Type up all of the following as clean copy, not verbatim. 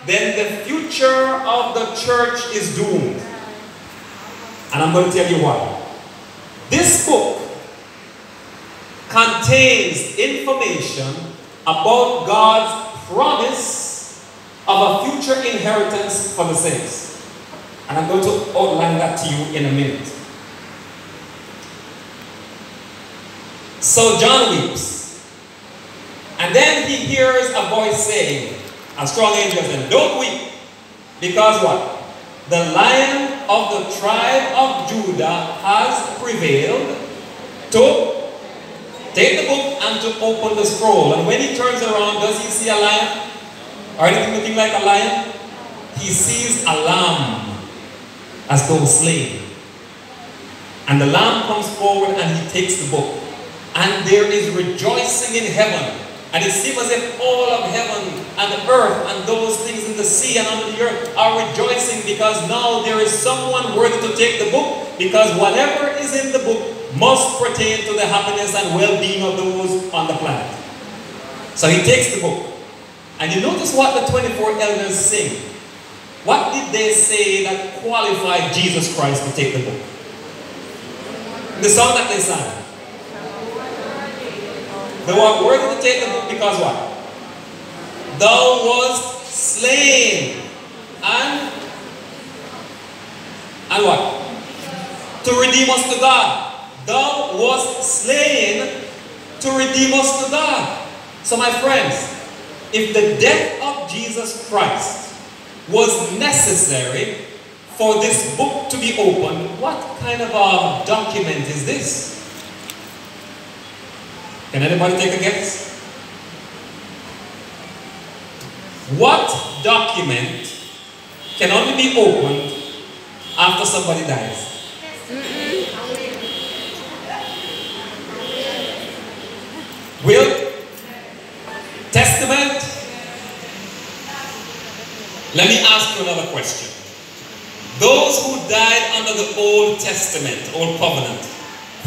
then the future of the church is doomed. And I'm going to tell you why. This book contains information about God's promise of a future inheritance for the saints. And I'm going to outline that to you in a minute. So John weeps. And then he hears a voice saying, a strong angel said, don't weep. Because what? The Lion of the tribe of Judah has prevailed to take the book and to open the scroll. And when he turns around, does he see a lion? Or anything looking like a lion? He sees a lamb as though slain. And the lamb comes forward and he takes the book. And there is rejoicing in heaven. And it seems as if all of heaven and the earth and those things in the sea and under the earth are rejoicing, because now there is someone worthy to take the book, because whatever is in the book must pertain to the happiness and well-being of those on the planet. So he takes the book. And you notice what the 24 elders sing. What did they say that qualified Jesus Christ to take the book? The song that they sang. They were worthy to take the book because what? Thou wast slain. And what? To redeem us to God. Thou wast slain to redeem us to God. So my friends, if the death of Jesus Christ was necessary for this book to be opened, what kind of a document is this? Can anybody take a guess? What document can only be opened after somebody dies? Will? Testament? Let me ask you another question. Those who died under the Old Testament, Old Covenant,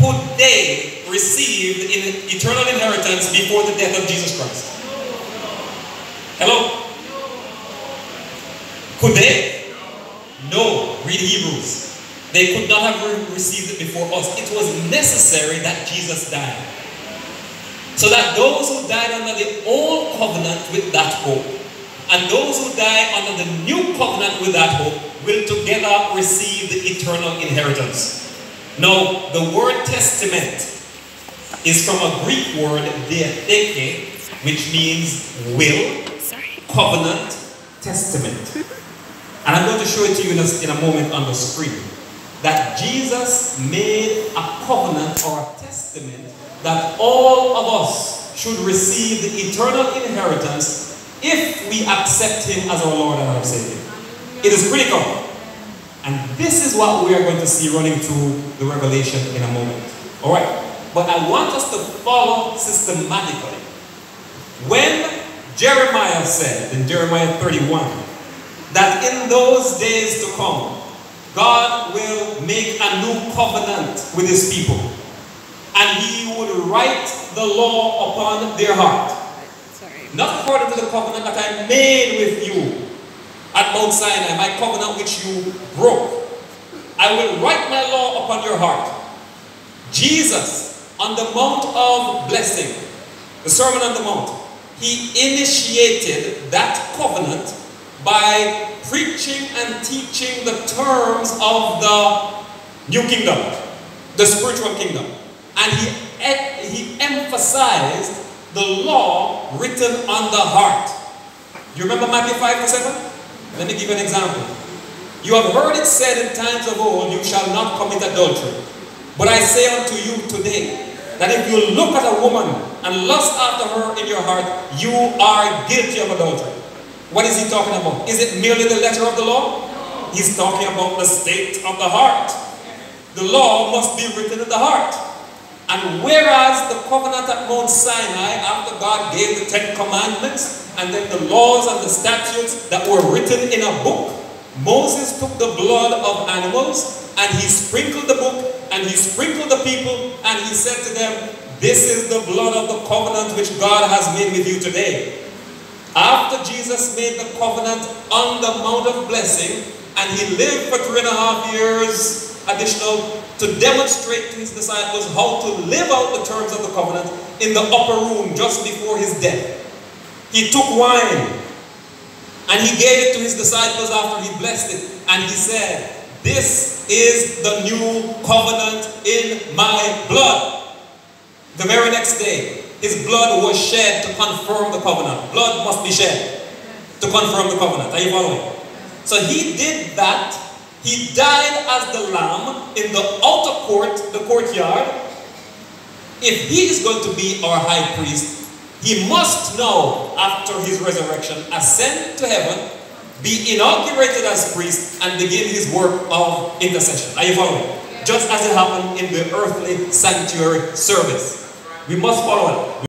could they receive eternal inheritance before the death of Jesus Christ? Hello? Could they? No. Read Hebrews. They could not have received it before us. It was necessary that Jesus died. So that those who died under the Old Covenant with that hope, and those who die under the New Covenant with that hope, will together receive the eternal inheritance. Now, the word testament is from a Greek word, diatheke, which means will, covenant, testament. And I'm going to show it to you in a moment on the screen. That Jesus made a covenant or a testament that all of us should receive the eternal inheritance if we accept Him as our Lord and our Savior. It is critical. And this is what we are going to see running through the Revelation in a moment. Alright? But I want us to follow systematically. When Jeremiah said in Jeremiah 31 that in those days to come, God will make a new covenant with His people. And He would write the law upon their heart. Not according to the covenant that I made with you at Mount Sinai, my covenant which you broke. I will write my law upon your heart. Jesus, on the Mount of Blessing, the Sermon on the Mount, He initiated that covenant by preaching and teaching the terms of the new kingdom, the spiritual kingdom. And he emphasized the law written on the heart. Do you remember Matthew 5:7? Let me give you an example. You have heard it said in times of old, you shall not commit adultery. But I say unto you today, that if you look at a woman and lust after her in your heart, you are guilty of adultery. What is he talking about? Is it merely the letter of the law? No. He's talking about the state of the heart. The law must be written in the heart. And whereas the covenant at Mount Sinai, after God gave the 10 commandments, and then the laws and the statutes that were written in a book, Moses took the blood of animals and he sprinkled the book and he sprinkled the people and he said to them, this is the blood of the covenant which God has made with you today. After Jesus made the covenant on the Mount of Blessing, and he lived for 3.5 years additional to demonstrate to his disciples how to live out the terms of the covenant in the upper room just before his death. He took wine and he gave it to his disciples after he blessed it, and he said, "This is the new covenant in my blood." The very next day, his blood was shed to confirm the covenant. Blood must be shed to confirm the covenant. Are you following? So he did that. He died as the lamb in the outer court, the courtyard. If he is going to be our high priest, he must now, after his resurrection, ascend to heaven, be inaugurated as priest, and begin his work of intercession. Are you following? Just as it happened in the earthly sanctuary service. We must follow it.